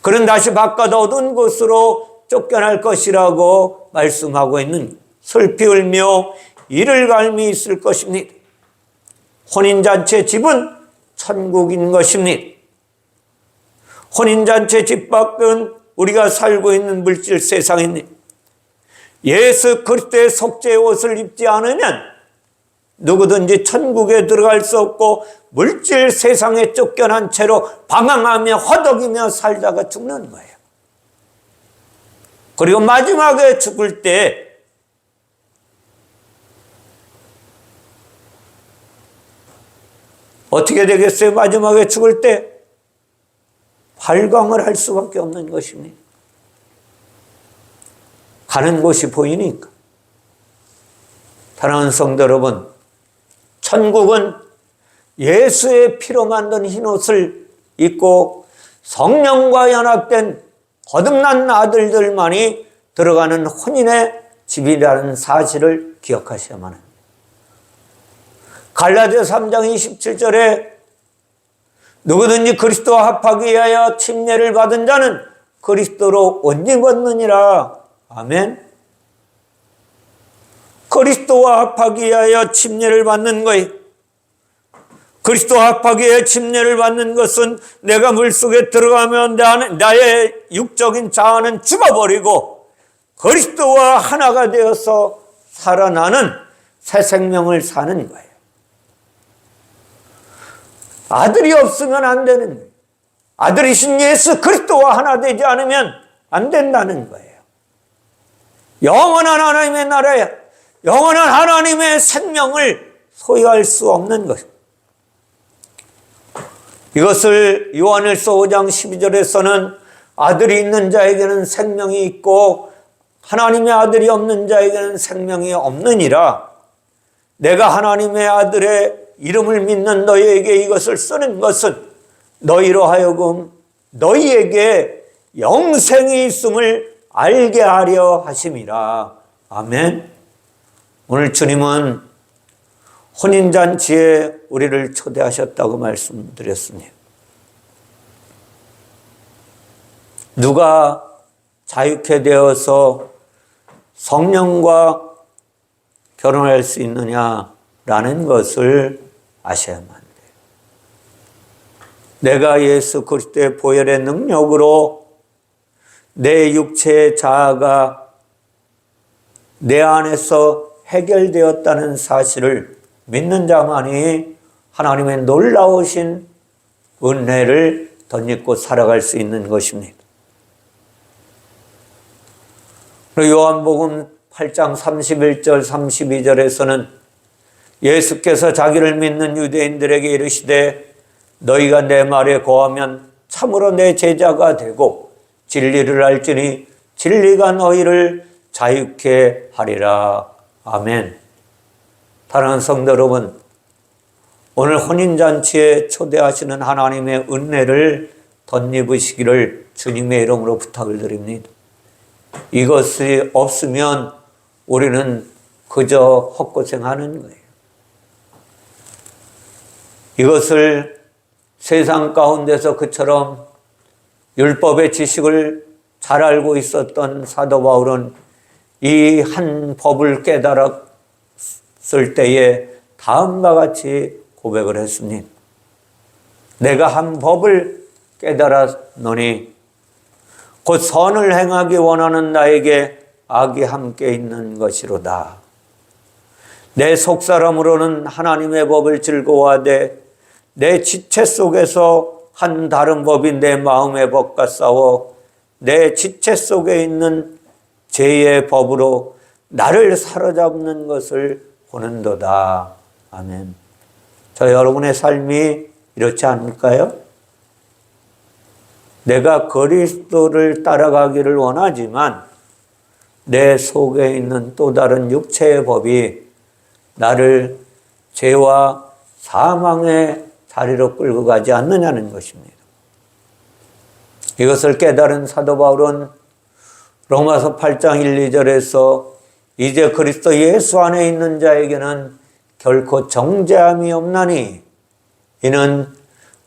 그는 다시 바깥 어두운 곳으로 쫓겨날 것이라고 말씀하고 있는 슬피 울며 이를 갈미 있을 것입니다. 혼인잔치의 집은 천국인 것입니다. 혼인잔치의 집 밖은 우리가 살고 있는 물질 세상입니다. 예수 그리스도의 속죄의 옷을 입지 않으면 누구든지 천국에 들어갈 수 없고 물질 세상에 쫓겨난 채로 방황하며 허덕이며 살다가 죽는 거예요. 그리고 마지막에 죽을 때 어떻게 되겠어요? 마지막에 죽을 때 발광을 할 수밖에 없는 것입니다. 가는 곳이 보이니까. 사랑하는 성도 여러분, 천국은 예수의 피로 만든 흰옷을 입고 성령과 연합된 거듭난 아들들만이 들어가는 혼인의 집이라는 사실을 기억하셔야만 합니다. 갈라디아서 3장 27절에 누구든지 그리스도와 합하기 위하여 침례를 받은 자는 그리스도로 옷 입었느니라. 아멘. 그리스도와 합하기 위하여 침례를 받는 거예요. 그리스도와 합하기 위해 침례를 받는 것은 내가 물속에 들어가면 나의 육적인 자아는 죽어버리고 그리스도와 하나가 되어서 살아나는 새 생명을 사는 거예요. 아들이 없으면 안 되는 거예요. 아들이신 예수 그리스도와 하나 되지 않으면 안 된다는 거예요. 영원한 하나님의 나라에 영원한 하나님의 생명을 소유할 수 없는 것입니다. 이것을 요한일서 5장 12절에서는 아들이 있는 자에게는 생명이 있고 하나님의 아들이 없는 자에게는 생명이 없느니라. 내가 하나님의 아들의 이름을 믿는 너희에게 이것을 쓰는 것은 너희로 하여금 너희에게 영생이 있음을 알게 하려 하심이라. 아멘. 오늘 주님은 혼인잔치에 우리를 초대하셨다고 말씀드렸습니다. 누가 자유케 되어서 성령과 결혼할 수 있느냐라는 것을 아셔야만 돼요. 내가 예수 그리스도의 보혈의 능력으로 내 육체의 자아가 내 안에서 해결되었다는 사실을 믿는 자만이 하나님의 놀라우신 은혜를 덧입고 살아갈 수 있는 것입니다. 요한복음 8장 31절 32절에서는 예수께서 자기를 믿는 유대인들에게 이르시되 너희가 내 말에 거하면 참으로 내 제자가 되고 진리를 알지니 진리가 너희를 자유케 하리라. 아멘. 사랑하는 성도 여러분, 오늘 혼인잔치에 초대하시는 하나님의 은혜를 덧입으시기를 주님의 이름으로 부탁을 드립니다. 이것이 없으면 우리는 그저 헛고생하는 거예요. 이것을 세상 가운데서 그처럼 율법의 지식을 잘 알고 있었던 사도 바울은 이 한 법을 깨달았을 때에 다음과 같이 고백을 했습니다. 내가 한 법을 깨달았노니 곧 선을 행하기 원하는 나에게 악이 함께 있는 것이로다. 내 속사람으로는 하나님의 법을 즐거워하되 내 지체 속에서 한 다른 법이 내 마음의 법과 싸워 내 지체 속에 있는 죄의 법으로 나를 사로잡는 것을 보는도다. 아멘. 저 여러분의 삶이 이렇지 않을까요? 내가 그리스도를 따라가기를 원하지만 내 속에 있는 또 다른 육체의 법이 나를 죄와 사망의 자리로 끌고 가지 않느냐는 것입니다. 이것을 깨달은 사도 바울은 로마서 8장 1, 2절에서 이제 그리스도 예수 안에 있는 자에게는 결코 정죄함이 없나니 이는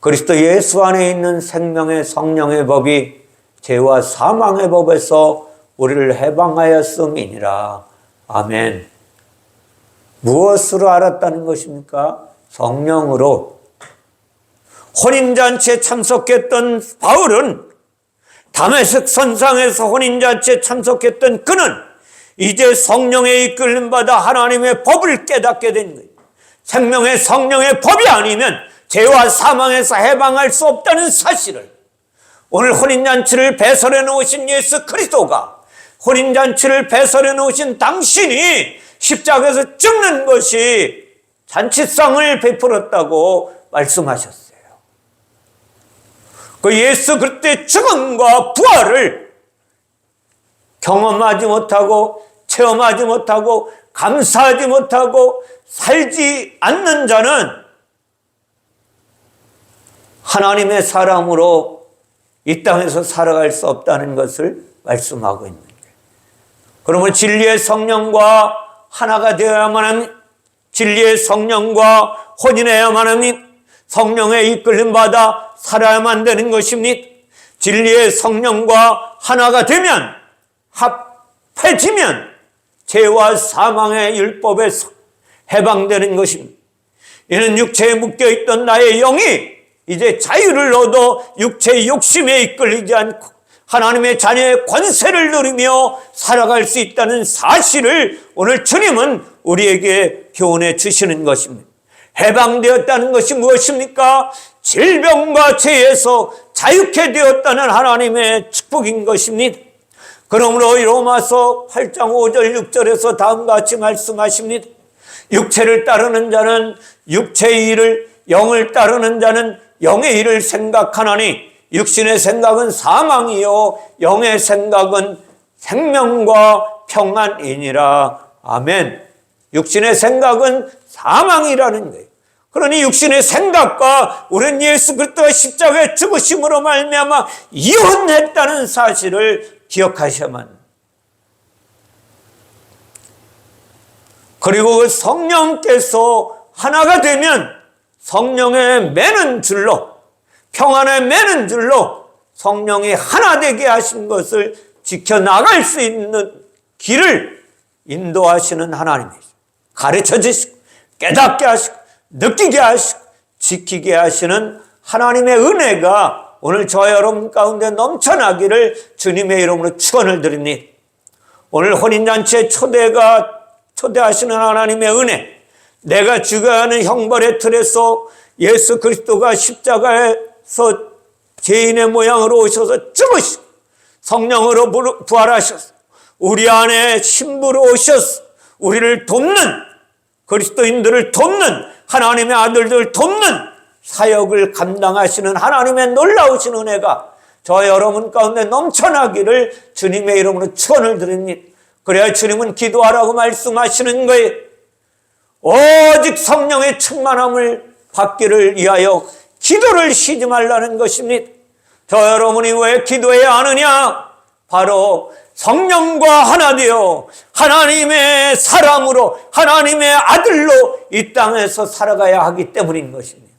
그리스도 예수 안에 있는 생명의 성령의 법이 죄와 사망의 법에서 우리를 해방하였음이니라. 아멘. 무엇으로 알았다는 것입니까? 성령으로. 혼인잔치에 참석했던 바울은 다메섹 선상에서 혼인잔치에 참석했던 그는 이제 성령에 이끌림 받아 하나님의 법을 깨닫게 된 거예요. 생명의 성령의 법이 아니면 죄와 사망에서 해방할 수 없다는 사실을 오늘 혼인잔치를 배설해 놓으신 예수 그리스도가 혼인잔치를 배설해 놓으신 당신이 십자가에서 죽는 것이 잔치상을 베풀었다고 말씀하셨어요. 그 예수 그리스도의 죽음과 부활을 경험하지 못하고 체험하지 못하고 감사하지 못하고 살지 않는 자는 하나님의 사람으로 이 땅에서 살아갈 수 없다는 것을 말씀하고 있는 거예요. 그러면 진리의 성령과 하나가 되어야만 합니다. 진리의 성령과 혼인해야만 합니다. 성령의 이끌림 받아 살아야만 되는 것입니다. 진리의 성령과 하나가 되면 합해지면 죄와 사망의 율법에서 해방되는 것입니다. 이는 육체에 묶여있던 나의 영이 이제 자유를 얻어 육체의 욕심에 이끌리지 않고 하나님의 자녀의 권세를 누리며 살아갈 수 있다는 사실을 오늘 주님은 우리에게 교훈해 주시는 것입니다. 해방되었다는 것이 무엇입니까? 질병과 죄에서 자유케 되었다는 하나님의 축복인 것입니다. 그러므로 로마서 8장 5절 6절에서 다음과 같이 말씀하십니다. 육체를 따르는 자는 육체의 일을, 영을 따르는 자는 영의 일을 생각하나니 육신의 생각은 사망이요 영의 생각은 생명과 평안이니라. 아멘. 육신의 생각은 사망이라는 거예요. 그러니 육신의 생각과 우리는 예수 그리스도의 십자가의 죽으심으로 말미암아 이혼했다는 사실을 기억하셔야만 합니다. 그리고 그 성령께서 하나가 되면 성령의 매는 줄로, 평안의 매는 줄로 성령이 하나 되게 하신 것을 지켜나갈 수 있는 길을 인도하시는 하나님이시죠. 가르쳐 주시고 깨닫게 하시고 느끼게 하시고 지키게 하시는 하나님의 은혜가 오늘 저와 여러분 가운데 넘쳐나기를 주님의 이름으로 축원을 드립니다. 오늘 혼인잔치에 초대하시는 하나님의 은혜, 내가 죽어가는 형벌의 틀에서 예수 그리스도가 십자가에서 죄인의 모양으로 오셔서 죽으시고 성령으로 부활하셔서 우리 안에 신부로 오셔서 우리를 돕는, 그리스도인들을 돕는, 하나님의 아들들을 돕는 사역을 감당하시는 하나님의 놀라우신 은혜가 저와 여러분 가운데 넘쳐나기를 주님의 이름으로 축원을 드립니다. 그래야 주님은 기도하라고 말씀하시는 거예요. 오직 성령의 충만함을 받기를 위하여 기도를 쉬지 말라는 것입니다. 저 여러분이 왜 기도해야 하느냐? 바로 성령과 하나 되어 하나님의 사람으로, 하나님의 아들로 이 땅에서 살아가야 하기 때문인 것입니다.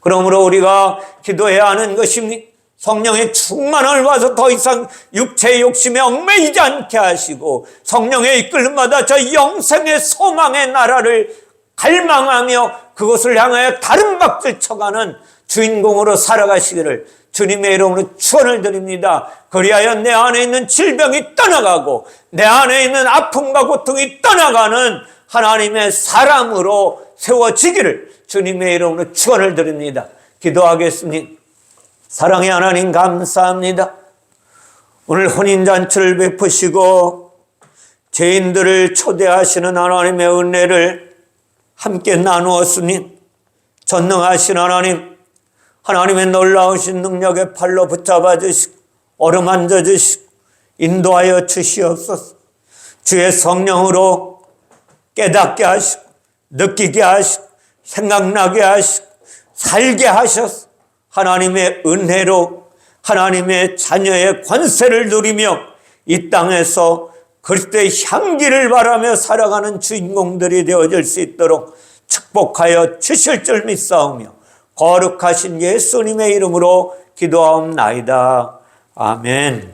그러므로 우리가 기도해야 하는 것입니다. 성령의 충만함을 받아서 더 이상 육체의 욕심에 얽매이지 않게 하시고 성령의 이끌림마다 저 영생의 소망의 나라를 갈망하며 그것을 향하여 다른 박질 쳐가는 주인공으로 살아가시기를 주님의 이름으로 축원을 드립니다. 그리하여 내 안에 있는 질병이 떠나가고 내 안에 있는 아픔과 고통이 떠나가는 하나님의 사람으로 세워지기를 주님의 이름으로 축원을 드립니다. 기도하겠습니다. 사랑의 하나님 감사합니다. 오늘 혼인잔치를 베푸시고 죄인들을 초대하시는 하나님의 은혜를 함께 나누었으니 전능하신 하나님, 하나님의 놀라우신 능력의 팔로 붙잡아 주시고 어루만져 주시고 인도하여 주시옵소서. 주의 성령으로 깨닫게 하시고 느끼게 하시고 생각나게 하시고 살게 하셔서 하나님의 은혜로 하나님의 자녀의 권세를 누리며 이 땅에서 그리스도의 향기를 바라며 살아가는 주인공들이 되어질 수 있도록 축복하여 주실 줄 믿사오며 거룩하신 예수님의 이름으로 기도하옵나이다. 아멘.